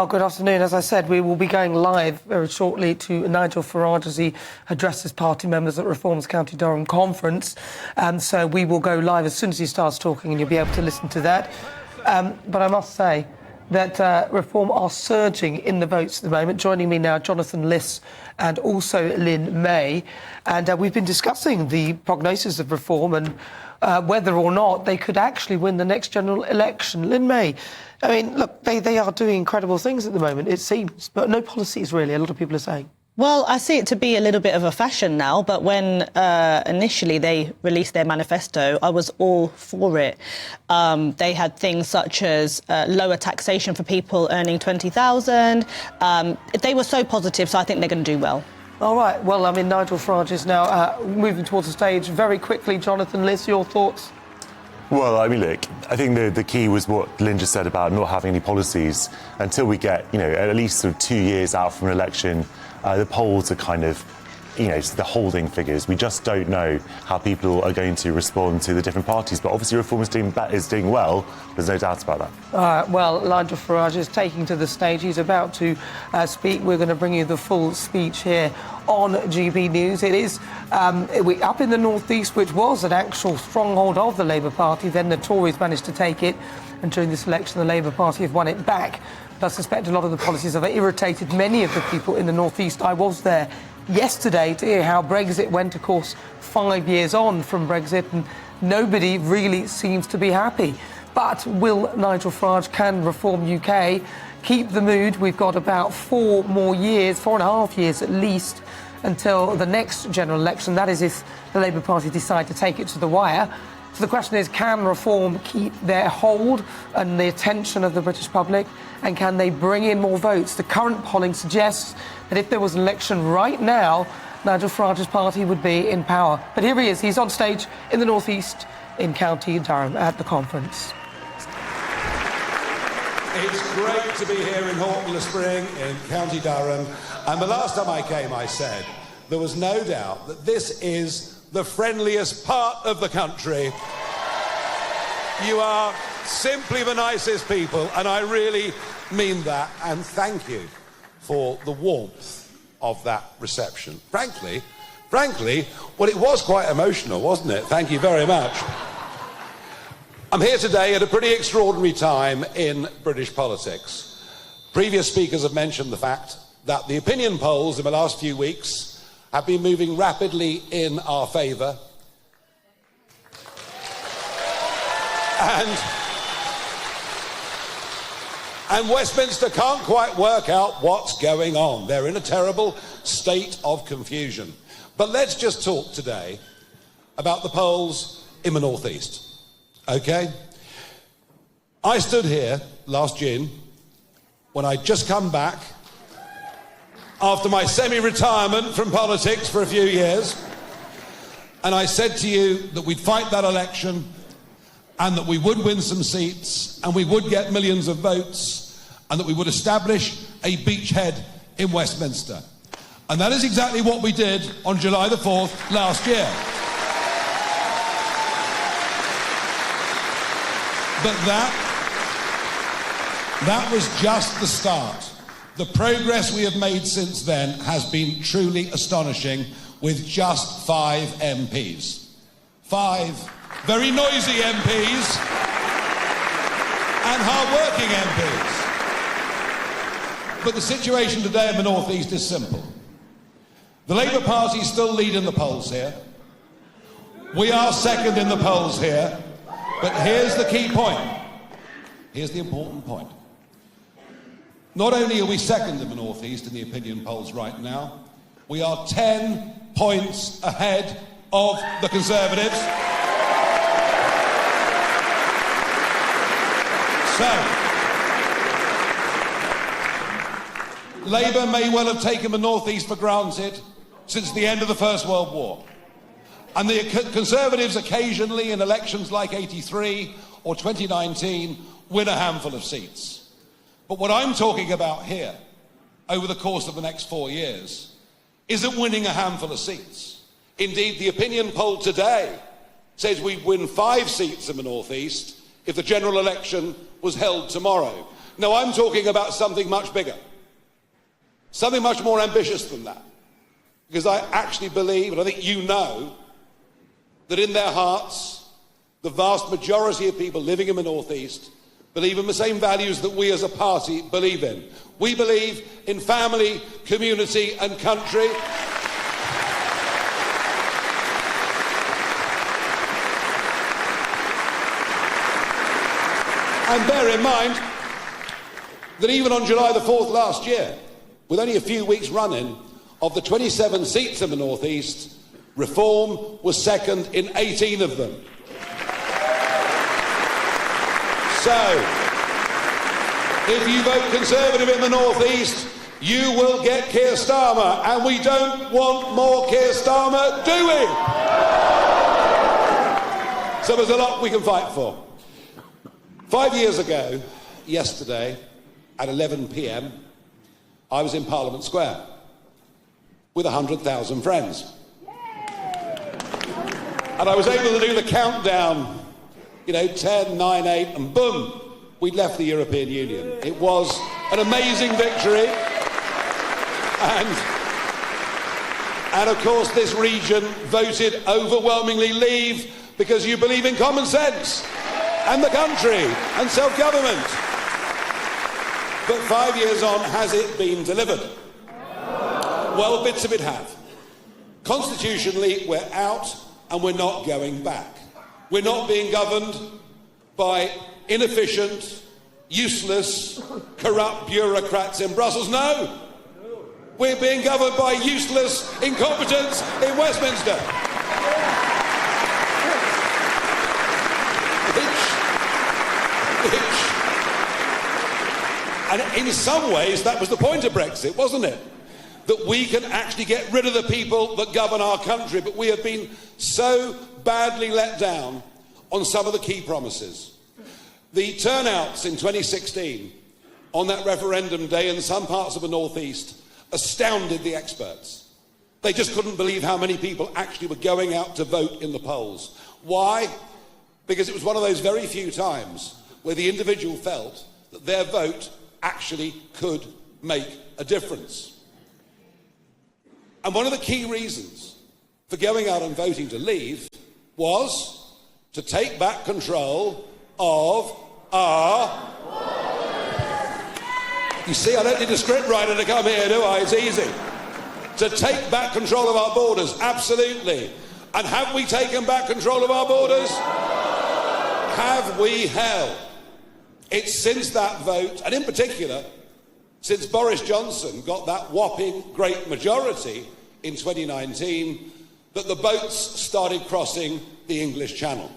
Well, good afternoon. As I said, we will be going live very shortly to Nigel Farage as he addresses party members at Reform's County Durham conference. So we will go live as soon as he starts talking and you'll be able to listen to that. But I must say that Reform are surging in the votes at the moment. Joining me now, Jonathan Liss and also Lynn May. And we've been discussing the prognosis of Reform and whether or not they could actually win the next general election. Lynn May, I mean, look, they are doing incredible things at the moment, it seems, but no policies really, a lot of people are saying. Well, I see it to be a little bit of a fashion now, but when initially they released their manifesto, I was all for it. They had things such as lower taxation for people earning $20,000. They were so positive, so I think they're going to do well. All right. Well, I mean, Nigel Farage is now moving towards the stage. Very quickly, Jonathan Liss, your thoughts? Well, I mean, look, I think the key was what Lynn just said about not having any policies until we get, at least sort of 2 years out from an election. The polls are kind of, the holding figures. We just don't know how people are going to respond to the different parties. But obviously Reform is doing well. There's no doubt about that. All right, well, Nigel Farage is taking to the stage. He's about to speak. We're going to bring you the full speech here on GBNews. It is up in the northeast, which was an actual stronghold of the Labour Party. Then the Tories managed to take it. And during this election, the Labour Party have won it back. But I suspect a lot of the policies have irritated many of the people in the northeast. I was there yesterday to hear how Brexit went, of course, 5 years on from Brexit, and nobody really seems to be happy. But will Nigel Farage, can Reform UK keep the mood? We've got about 4 more years, 4.5 years at least, until the next general election. That is if the Labour Party decide to take it to the wire. So the question is, can Reform keep their hold and the attention of the British public, and can they bring in more votes? The current polling suggests that if there was an election right now, Nigel Farage's party would be in power. But here he is, he's on stage in the North East in County Durham at the conference. It's great to be here in Hawke-le-Spring in County Durham. And the last time I came, I said there was no doubt that this is the friendliest part of the country. You are simply the nicest people, and I really mean that. And thank you for the warmth of that reception. Frankly, well, it was quite emotional, wasn't it? Thank you very much. I'm here today at a pretty extraordinary time in British politics. Previous speakers have mentioned the fact that the opinion polls in the last few weeks have been moving rapidly in our favour. And Westminster can't quite work out what's going on. They're in a terrible state of confusion. But let's just talk today about the polls in the North East. OK? I stood here last June when I'd just come back after my semi-retirement from politics for a few years, and I said to you that we'd fight that election and that we would win some seats and we would get millions of votes and that we would establish a beachhead in Westminster. And that is exactly what we did on July the 4th last year. But that was just the start. The progress we have made since then has been truly astonishing, with just 5 MPs. 5 very noisy MPs and hard-working MPs. But the situation today in the North East is simple. The Labour Party still lead in the polls here. We are second in the polls here. But here's the key point. Here's the important point. Not only are we second in the North East in the opinion polls right now, we are 10 points ahead of the Conservatives. So, Labour may well have taken the North East for granted since the end of the First World War. And the Conservatives occasionally, in elections like 83 or 2019, win a handful of seats. But what I'm talking about here, over the course of the next 4 years, isn't winning a handful of seats. Indeed, the opinion poll today says we'd win 5 seats in the North East if the general election was held tomorrow. No, I'm talking about something much bigger, something much more ambitious than that. Because I actually believe, and I think you know, that in their hearts, the vast majority of people living in the North East believe in the same values that we as a party believe in. We believe in family, community and country. And bear in mind that even on July the 4th last year, with only a few weeks running, of the 27 seats in the North East, Reform was second in 18 of them. So, if you vote Conservative in the North East, you will get Keir Starmer, and we don't want more Keir Starmer, do we? So there's a lot we can fight for. 5 years ago, yesterday, at 11 p.m, I was in Parliament Square with 100,000 friends. And I was able to do the countdown, 10, 9, 8, and boom, we'd left the European Union. It was an amazing victory. And of course, this region voted overwhelmingly leave because you believe in common sense and the country and self-government. But 5 years on, has it been delivered? Well, bits of it have. Constitutionally, we're out and we're not going back. We're not being governed by inefficient, useless, corrupt bureaucrats in Brussels. No! We're being governed by useless incompetence in Westminster. And in some ways, that was the point of Brexit, wasn't it? That we can actually get rid of the people that govern our country, but we have been so badly let down on some of the key promises. The turnouts in 2016 on that referendum day in some parts of the North East astounded the experts. They just couldn't believe how many people actually were going out to vote in the polls. Why? Because it was one of those very few times where the individual felt that their vote actually could make a difference. And one of the key reasons for going out and voting to leave was to take back control of our... You see, I don't need a scriptwriter to come here, do I? It's easy. To take back control of our borders, absolutely. And have we taken back control of our borders? Have we hell? It's since that vote, and in particular, since Boris Johnson got that whopping great majority in 2019, that the boats started crossing the English Channel.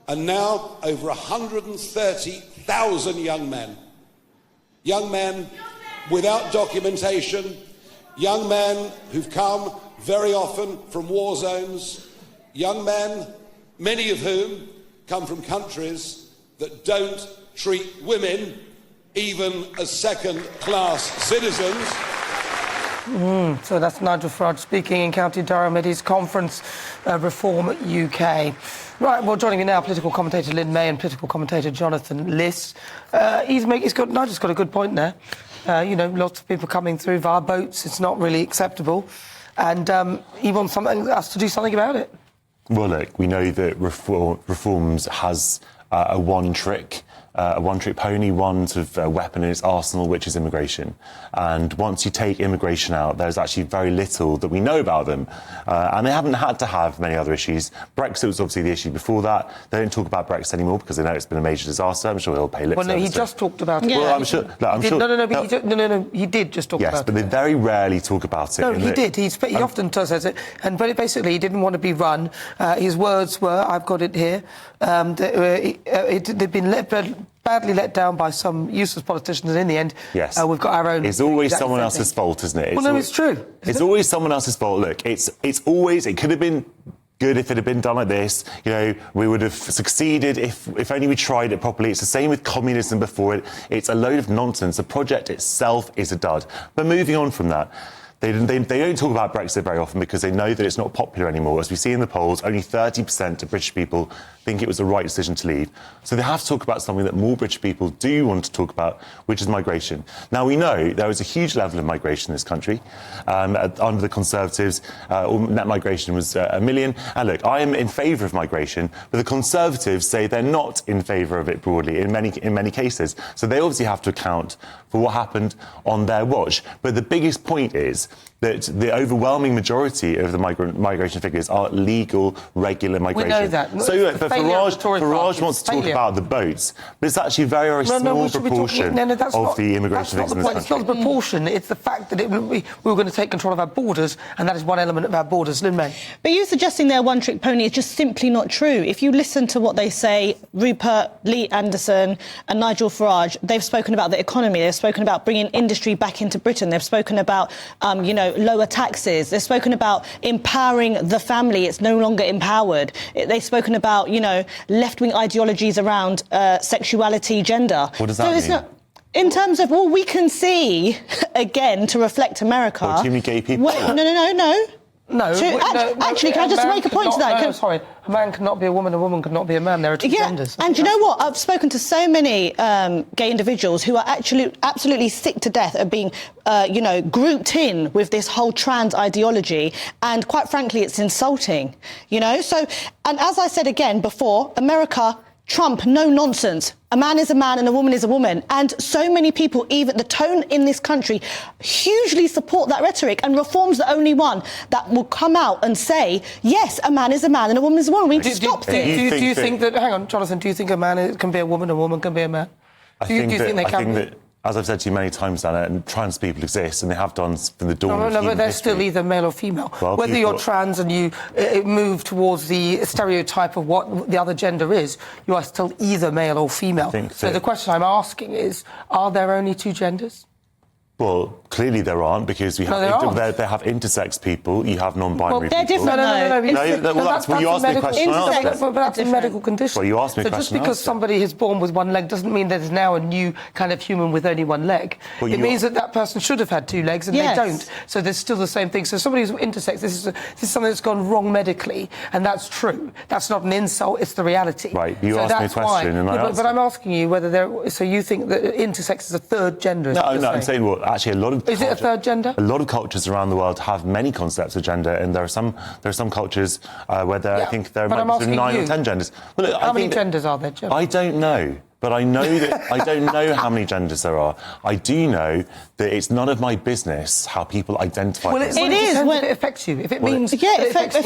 And now, over 130,000 young men without documentation, young men who've come very often from war zones, young men, many of whom come from countries that don't treat women even as second-class citizens. So that's Nigel Farage speaking in County Durham at his conference, Reform UK. Right, well, joining me now, political commentator Lynn May and political commentator Jonathan Liss. Nigel's got a good point there. Lots of people coming through via boats. It's not really acceptable. And he wants us to do something about it. Well, look, we know that Reforms has a one-trick pony, one sort of weapon in its arsenal, which is immigration. And once you take immigration out, there's actually very little that we know about them. And they haven't had to have many other issues. Brexit was obviously the issue before that. They don't talk about Brexit anymore because they know it's been a major disaster. I'm sure he'll pay lip service. Well, no, he just talked about it. Yeah. Well, I'm sure. He did just talk about it. Yes, but they very rarely talk about it. No, he did. He often says it. But basically, he didn't want to be run. His words were, I've got it here, they've been badly let down by some useless politicians, and in the end, yes, we've got our own... It's always someone else's fault, isn't it? It's true. It's always someone else's fault. Look, it could have been good if it had been done like this. We would have succeeded if only we tried it properly. It's the same with communism before it. It's a load of nonsense. The project itself is a dud. But moving on from that, They don't talk about Brexit very often because they know that it's not popular anymore. As we see in the polls, only 30% of British people think it was the right decision to leave. So they have to talk about something that more British people do want to talk about, which is migration. Now, we know there is a huge level of migration in this country. Under the Conservatives, net migration was 1 million. And look, I am in favour of migration, but the Conservatives say they're not in favour of it broadly in many cases. So they obviously have to account for what happened on their watch. But the biggest point is that the overwhelming majority of the migration figures are legal, regular migration. We know that. So, but Farage wants to talk about the boats, but it's actually a very small proportion of the immigration figures in this country. It's not the proportion, it's the fact that we were going to take control of our borders, and that is one element of our borders. Lynn May. But you suggesting they're one-trick pony is just simply not true. If you listen to what they say, Rupert, Lee Anderson and Nigel Farage, they've spoken about the economy, they've spoken about bringing industry back into Britain, they've spoken about, lower taxes. They've spoken about empowering the family. It's no longer empowered. They've spoken about, left-wing ideologies around sexuality, gender. What does that mean? In terms of, we can see, again, to reflect America... What, do you mean gay people? No. Actually, can I just make a point to that? Sorry, a man cannot be a woman cannot be a man. There are two genders. And you know what? I've spoken to so many gay individuals who are actually absolutely sick to death of being, grouped in with this whole trans ideology. And quite frankly, it's insulting, So, and as I said again before, America... Trump, no nonsense. A man is a man and a woman is a woman. And so many people, even the tone in this country, hugely support that rhetoric. And Reform's the only one that will come out and say, yes, a man is a man and a woman is a woman. We need to stop this. Do you think that... Hang on, Jonathan, do you think a man can be a woman can be a man? Do you think they can be? As I've said to you many times, Anna, and trans people exist, and they have done from the dawn of human but they're history. still either male or female. Well, whether you're trans and you move towards the stereotype of what the other gender is, you are still either male or female. So the question I'm asking is, are there only two genders? Well, clearly there aren't, because we have they have intersex people, you have non-binary people. They're different, No, you asked me a question, I answered. But that's a medical condition. Well, you asked me a question, just because somebody is born with one leg doesn't mean there's now a new kind of human with only one leg. Well, it means that person should have had two legs and they don't. So there's still the same thing. So somebody who's intersex, this is something that's gone wrong medically, and that's true. That's not an insult, it's the reality. Right, you asked me a question and I answered. But I'm asking you whether so you think that intersex is a third gender? No, I'm saying, actually, a lot of... Is it a third gender? A lot of cultures around the world have many concepts of gender, and there are some cultures where I think there might be 9 or 10 genders. Well, look, how many genders are there, Jim? I don't know. But I know that I don't know how many genders there are. I do know that it's none of my business how people identify. Well, it is when it affects you. If it means it affects us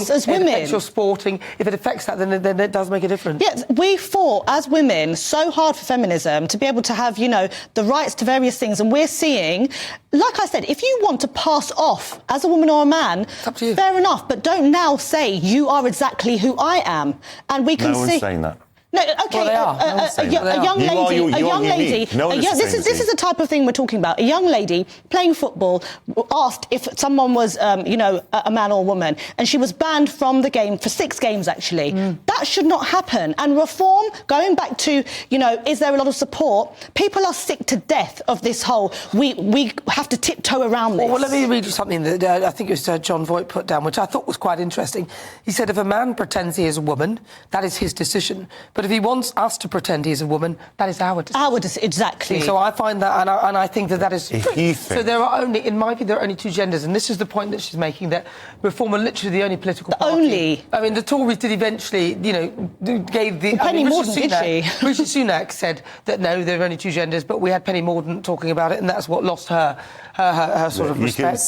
as women. It affects your sporting. If it affects that, then it does make a difference. Yes, we fought as women so hard for feminism to be able to have, the rights to various things, and we're seeing, like I said, if you want to pass off as a woman or a man, it's up to you. Fair enough, but don't now say you are exactly who I am, and we can see. No one's saying that. No, okay. A young lady. This is the type of thing we're talking about. A young lady playing football asked if someone was, a man or a woman, and she was banned from the game for 6 games. Actually, that should not happen. And reform, going back to, is there a lot of support? People are sick to death of this whole. We have to tiptoe around this. Well, let me read you something that I think it was John Voight put down, which I thought was quite interesting. He said, if a man pretends he is a woman, that is his decision. But if he wants us to pretend he's a woman, that is our decision. Our decision, exactly. So I find that, and I think that is true. So there are only, in my view, there are only two genders, and this is the point that she's making, that Reform are literally the only political party. I mean, the Tories did eventually, gave the... Penny Mordaunt, did she? Rishi Sunak said that, no, there are only two genders, but we had Penny Mordaunt talking about it, and that's what lost her sort of respect.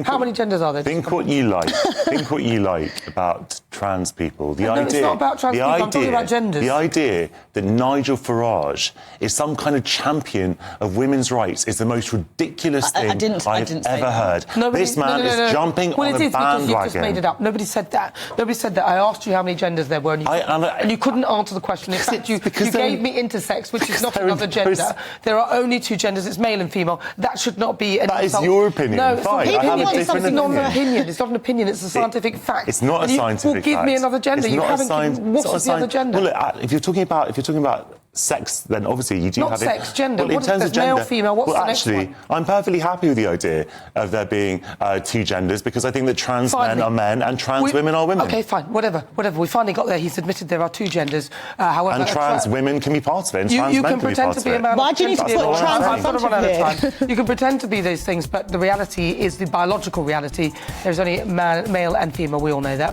How many genders are there? Think what you like. Think what you like about trans people. It's not about trans people, I'm talking about genders. The idea that Nigel Farage is some kind of champion of women's rights is the most ridiculous thing I've ever heard. This man is jumping on a bandwagon. Well, it is because you've just made it up. Nobody said that. Nobody said that. I asked you how many genders there were, and you couldn't answer the question. Except you gave me intersex, which is not another gender. There are only two genders. It's male and female. That should not be an That insult. is your opinion. No, fine. I have a different opinion. It's not an opinion. It's not an opinion. It's a scientific fact. It's not a scientific fact. Well, give me another gender. You haven't given... What is the other gender? Well, look, if you're talking about sex, then obviously you do Not have sex, gender. Well, in What is- terms there's of gender, male, female, what's well, the next actually, one? I'm perfectly happy with the idea of there being two genders, because I think that trans men are men and trans women are women. Okay, fine, whatever. We finally got there. He's admitted there are two genders. However, And trans women can be part of it, and trans you men can can be pretend part to of be a it. man. Why do you need to pretend put be a trans woman. in I've got to front run of out of time. You can pretend to be those things, but the reality is the biological reality. There's only male and female. We all know that.